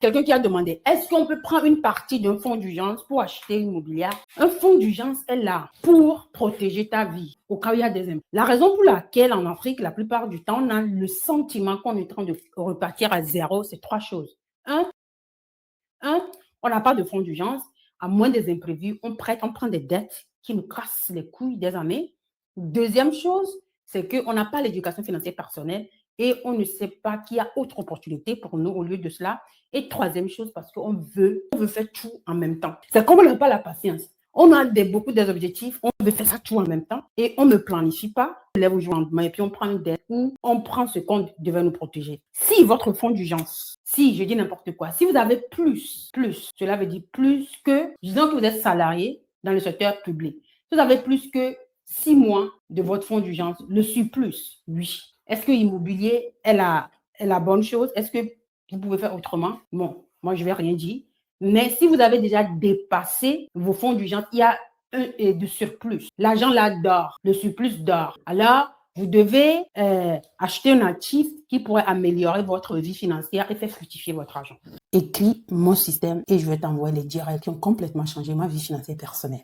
Quelqu'un qui a demandé, est-ce qu'on peut prendre une partie d'un fonds d'urgence pour acheter l'immobilier? Un fonds d'urgence est là pour protéger ta vie au cas où il y a des impôts. La raison pour laquelle en Afrique, la plupart du temps, on a le sentiment qu'on est en train de repartir à zéro, c'est 3 choses. Un, on n'a pas de fonds d'urgence. À moins des imprévus, on prête, on prend des dettes qui nous cassent les couilles des années. Deuxième chose, c'est qu'on n'a pas l'éducation financière personnelle et on ne sait pas qu'il y a autre opportunité pour nous au lieu de cela. Et troisième chose, parce qu'on veut faire tout en même temps. C'est comme on n'a pas la patience. On a beaucoup des objectifs, on veut faire ça tout en même temps et on ne planifie pas. On lève au jour au lendemain et puis on prend une dette ou on prend ce qu'on devait nous protéger. Si votre fonds d'urgence, si je dis n'importe quoi, si vous avez plus, cela veut dire plus que, disons que vous êtes salarié dans le secteur public, si vous avez plus que 6 mois de votre fonds d'urgence, le surplus, oui. Est-ce que l'immobilier est la bonne chose? Est-ce que vous pouvez faire autrement? Bon, moi, je ne vais rien dire. Mais si vous avez déjà dépassé vos fonds d'urgence, il y a de surplus. L'argent là dort, le surplus dort. Alors, vous devez acheter un actif qui pourrait améliorer votre vie financière et faire fructifier votre argent. Écris mon système et je vais t'envoyer les directs qui ont complètement changé ma vie financière personnelle.